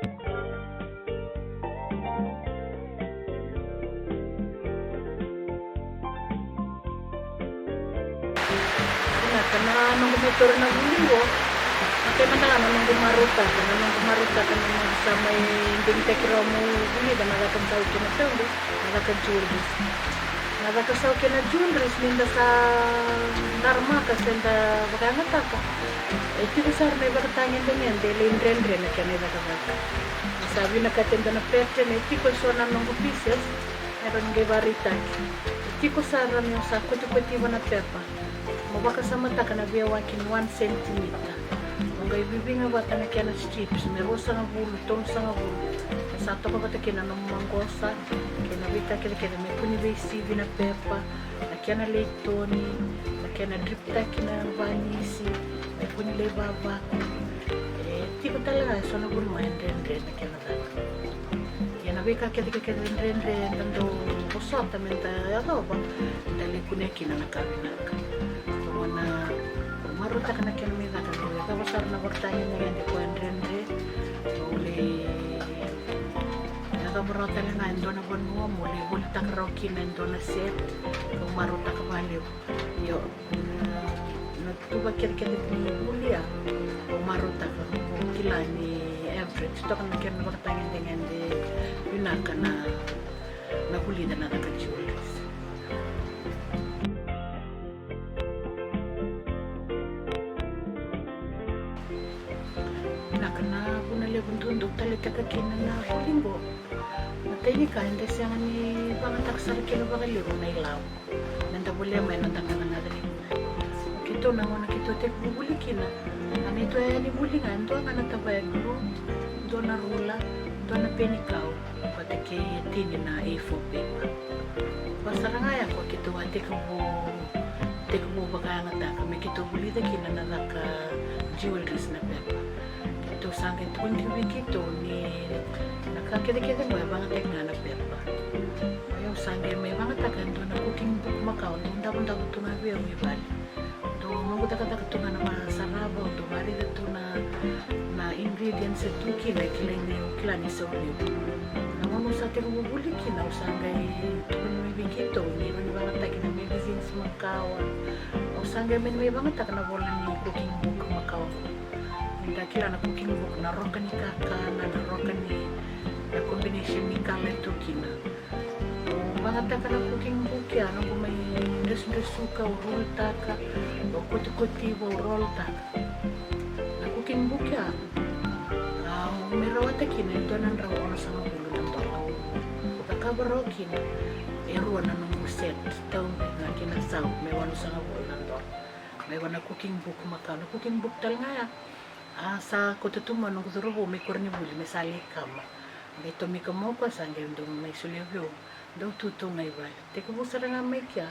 Nah, karena nunggu motor na buliwo, makanya mana nunggu maruta, karena sa may binte kira mo buli ba nagakasaw kina sawdo, nagakajulris. Nagakasaw kina julris minda sa Dharma kasi nda bagangata ka. Iti ko sar may bakatangin din yan, dili indrendre na kaya nagakabata. Sabi na katinda na perte na iti ko na nunggu pieces, meron ngay barita. Iti ko saran yung sa kuti-kuti na pepa. Mabaka sa mata ka nabiyawakin 1 centimeter. Mga ibibinga bata na kaya na strips, meron sa nga bulo, tong sa nga bulo. Sa ato ka bata kina na manggosa, kina bita kina may punibay CV na pepa, na kaya na leitoni, na kaya na dripta kina vanisi, may punilay baba. Di ko talaga, so na bulo mgaendre na kaya na dala. Yan na bika kayaendre, nando kusot, tamin tayo ba? Dali ko na kina nakawinaka. Na maruta ka na kinamila ka nila. Tapos na bertanya na yan, di ko andre uli nagabarota na nga, ando na banua muli bultak raw kinando na set kung maruta ka baliw yo nagtubag kira-kira ni uli kung maruta ka kung kila ni average ito ka na kira na bertanya dengan di yunaka na nahuli na nagkajulis. Karena aku nalih untuk tali kakakina na linggo. Matay ka, hindi siya nga ni pangatak sa kilo ba kaliro na ilaw. Nanda boleh may nandang nga nga dali. Kito na nga nakito tek bubuli kina. Ano ito ay nibulingan, ito nga natabay guru, ito na rula, ito na penikaw, pati kay tini na A4 paper. Basta na nga ako, kito nga tek mo baka nga ta, kami kito buli na kina na naka jewelries na paper. Ito sangkit kung dibigito ni nakakita-kita mo yung mga tekna na perpa. Yung sangkit may mga tagan doon na cooking book Macau, doon dapat ito nga biya may bali. Doon mga taga-taga ito nga na masarabaw, doon mari ito na ingredients ito kila ni sa ulit. Naman mo sa ating bubuli kina, sangkit ito may bigito, ni mga taga na magazines Macau. O sangkit may mga taga na wala ni cooking book Macau. Hindi kila na cooking book na roka ni kaka na roka ni na combination ni kala ito kina. Mga taka na cooking book yan, kung may suka o roll taka o kuti-kuti o roll taka. Na cooking book yan, may rawata kina, ito na rawa sa mga bulo ng tolaw. Kakabaraw kina, eruan na nung set, ito na kinasaw, may wano sa mga bulo ng tolaw. May wana cooking book Macau, na cooking book tal nga yan. Sa kututuma nung kuturubo may kurni buli may sali kama ito may kamo pa sanggay ndo may sulivyo daw tutungay ba teka po sarang nga may kya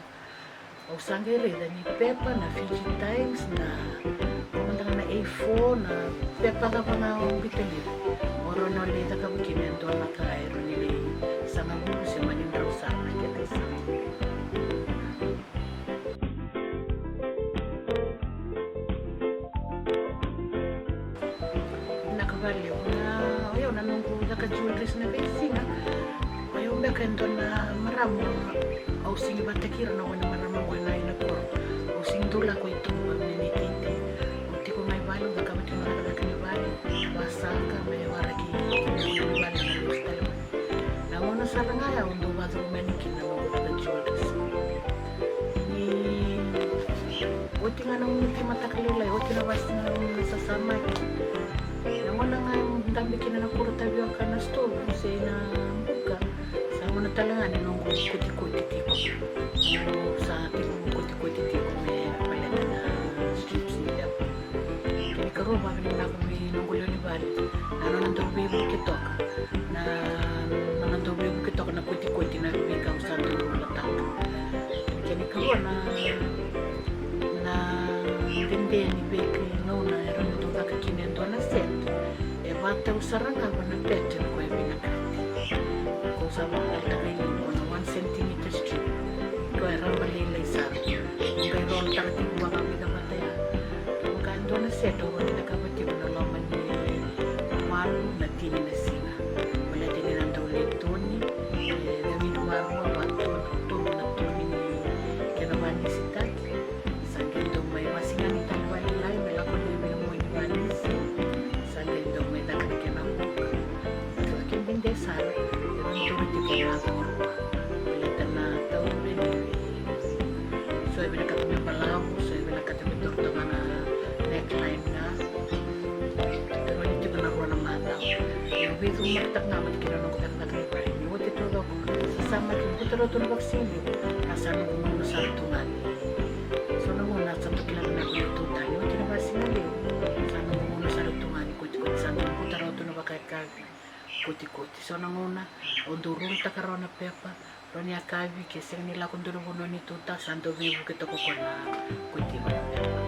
o sanggay rida ni pepa na Fiji Times na kumanda na A4 na pepa ka pa nga bitalip oro no lita ka bukinento na kairo nili sa mga bulo si manin raw sana kaya sa baliw na ayaw na nunggu naka-jewelries na besinga ayaw na kendo na maramo o singi batakira na wala maramo wala na ko o sing dula ko ito maminititi uti ko may baliw na kamati na nakakakani basa ka may waraki baliw na gusto na muna sa rangaya undo bato manikin na nunggu naka-jewelries ni uti nga nang uti matakalilay uti na basta na sasama wala nga yung dami kinanapuro tabi ang kanasto kasi na buka sa mga talangan nung kuti-kuti tiko sa ating kuti-kuti tiko may palala na strips nila kini karoba na kami nung gulo ni Bali nandong bebo kitok na kuti-kuti na bikaw sa ating latak kini karoba na dindi ni Becky no na eron ito baka kinento na set bata usarang ako ng pechay ko ay binakati. Kung sa mga altakayin ko na 1 centimeter strip, ito ay rambalilay sa akin. Kung kayo roll takati ko baka binabataya. Kung kayo doon na set, o wala nakabati ko na laman ni Maru na tini na singa wala tini na dole toni David Marwa bantu to na toni kena mani sitak sagendo may masingan ni talwali lai mela ko ni may mo ni mani sagendo may dakat kena ko kin binde sar pero to ti kena ko wala tana tawre ni so ibina katumi palaw so ibina katumi doktor na neckline na pero hindi ko na ko na mata yung video martak naman kinanong ko na nag-repair yung ito daw sasama yung putero ito na vaksini nasa nung muna sa tungan so nung muna sa tukilang na ko yung tuta yung tinabasi na rin sa nung muna sa tungan ikot-ikot sa nung putero ito na bakay kuti-kuti so nung muna o durul ta karon na pepa ron ya kavi kasi nila kung doon mo ni tuta santo vivo kita ko na kuti mo na pepa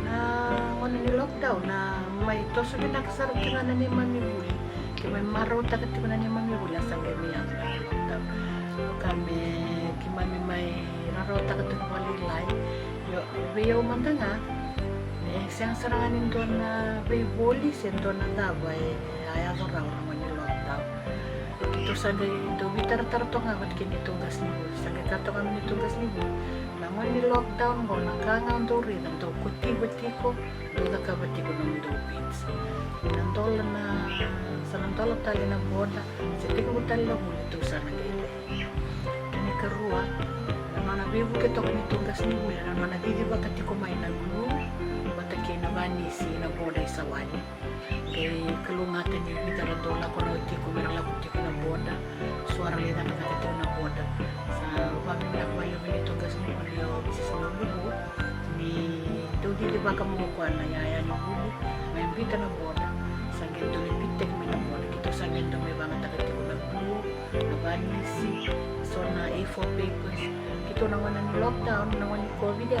na ano ni lockdown na may toso na nakasarap ka na ni Mami Buli kaya may maraw takat ko na ni Mami Buli asang kami ang lockdown kami kaya Mami may raraw takat ko walilay bayaw man nga siyang saranganin doon na bay Buli siya doon na tabay ayaw ko raw naman ni lockdown ito sa ito bitar-tarto nga ba't kinitugas ni Buli sa kikato kami nitugas ni Buli naman ni lockdown mo nakangang dori nanto kuti-kuti ko doon nakabati ko ng dupits nantola na sa nantola tali na boda sa tingko tali na muli ito sa nagilay kini karua naman nabibu kito kinitugas ni Buli naman nadidiba kati ko may nagulu bataki na banisi na boda sa wani kay kalungatan ni bitara dola ko na uti ko meron lang uti ko na boda suara lina nakakati ko na boda sa pamilya ko yung binitugas ni Buli o bisis ng lubo ni doon di ba ka mukha na yaya ni Buli may imbita na boda sa gento ni pitek may na boda kito sa gento may mga takati ko na blue na banisi so na A4 papers kito naman ni lockdown naman ni COVID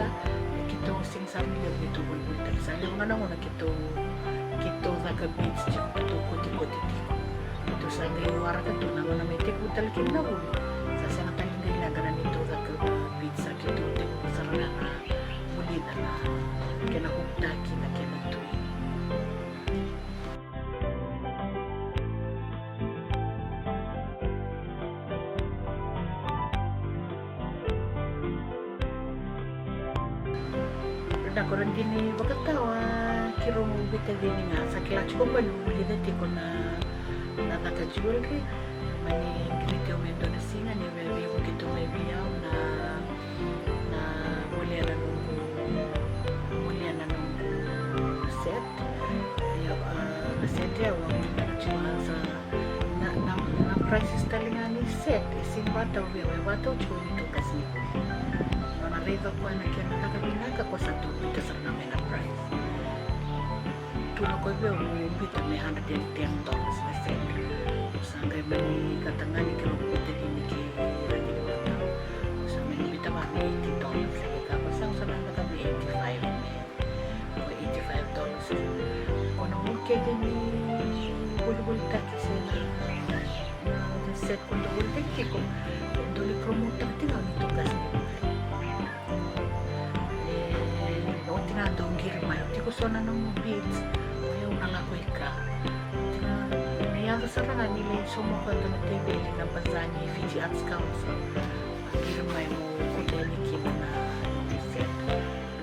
kito sing sa milyo dito bulbultak sa yung nga naman kito nagabits kito kuti-kuti kito sa ngayon wara ka to naman na may tikutal kin na Buli sa sana tayo nilagaran nito nagabits sa kito sa na Buli na kinakuptaki na kinatuloy ako rin din bagatawa kirong bita din nga sa kilach ko ba Buli na ti ko na nakakajual kay mani kinito may doon na singa ni bebe ko kito may biyaw na muli na nung set set yaw ang nagjual sa na prices talaga ni set isin bataw biyaw bataw chulo nito kasi river ko na kaya nakabinaga ko sa tubig ito sa namin na price tulog ko biyo bita may $110 na set sa ngay mani katangani kaya bita hindi kaya hindi ko na sa may bita ba may $80 tapos ang sa lang naka may $85 kung nang kaya din ni buli-buli taki sa set kung doon taki ko kung doon promote taki na nito kasi tinadong girmay di ko sana ng beads ayaw na nga ko ika nayasa sa ranga nila yung sumuka doon na TV ng Bazani Fiji Arts Council girmay mo kuteniki na set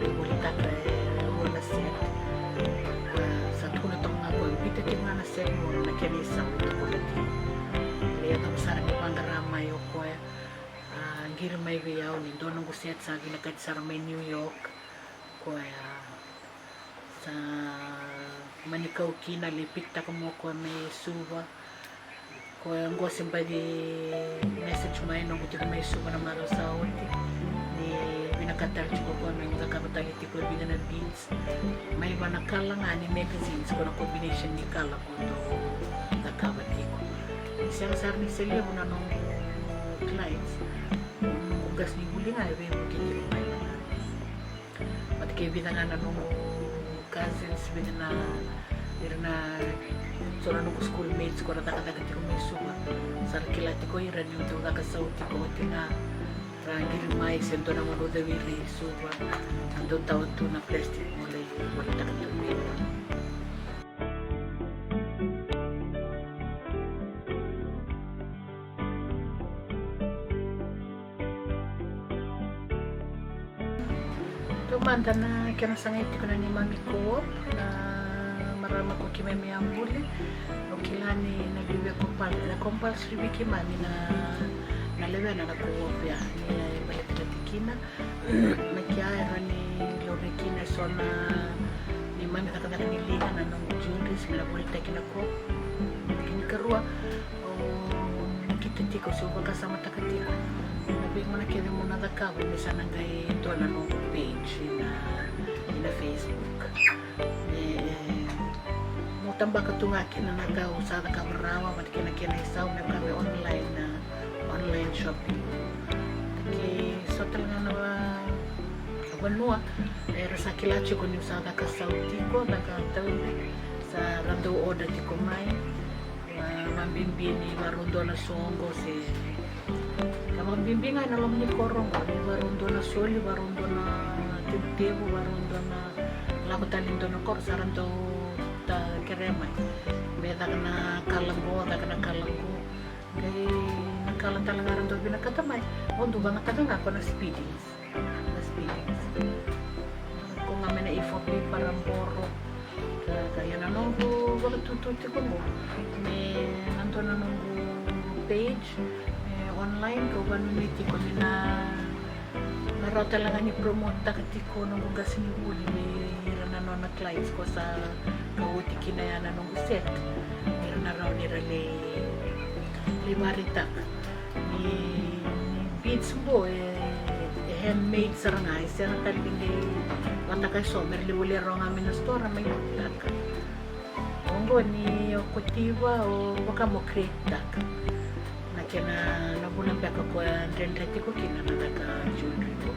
ribolita ka na set sa tulad ng nga ko bita ti nga na set mo na kinisa mo ito kulat kaya ito masarang ipanggaramay o ko girmay gayaw ni doon ng guset sa ginagad sa may New York kaya sa manikaw kina lipit ta mo ko may suba kaya ang gosim ba di message may nung uti may suba na maro sa uti ni binakatar ko ko may mga kabatang iti ko binan na beans may iba nakala nga ni magazines ko na combination ni kala ko to nakabati ko siyang sarni sila mo na nung clients ugas ni Buli nga iba yung kini at kaya binangan na nung cousins binana irna sono nunggu schoolmates ko rata-rata tiko may suba sarkila tiko iran yung tuga ka sauti ko tina rangir mai sento na mo da wiri suba ando tao tu na plastic mulai mulai takatumin. Tumanda na kinasangit ko na ni mami ko na marama ko kimeme ambuli o kilani nagiwe ko pal na compulsory wiki mami na nalewe na nakuopya ni balik na tikina nakiaira ni lorekina sona ni mami kakataka niliha na nung juris na bulita kinako kinikarua o nakititiko suba kasama takatiko nabi mo na kini mo nadakawa misana ngay ito na nung page na Facebook tambah ketungakin na nagaw sa nakabarawa matikina isaw may kami online shopping taki so talaga na abanua rasa kilachi ko ni sa nakasauti ko nakatawin sa rando order ti kumay mambimbini marundo na songo si mambimbingan na lang ni korong marundo na soli marundo na tibtibo marundo na lakutalin do na kor sa rando keremai beda kena kalanggo kay nakalang talaga rin doon binakatamay ondo ba nakatanga ako na speedings kung nga may na-ifopi parang boro kaya na nunggu bakit tututi ko mo nanto na nunggu page online ko ba nuniti ko na naraw talaga ni promote takati ko nunggu gasin yung uli na clients ko sa kauti kinayana nung uset meron na raw nirali limarita ni beads mo handmade sarangay siya nakaling watakay somer liwali raw nga minastora may utak ongo ni kutiwa o waka mo create tak na kina nabulang peka ko ang rendreti ko kina nataka children ko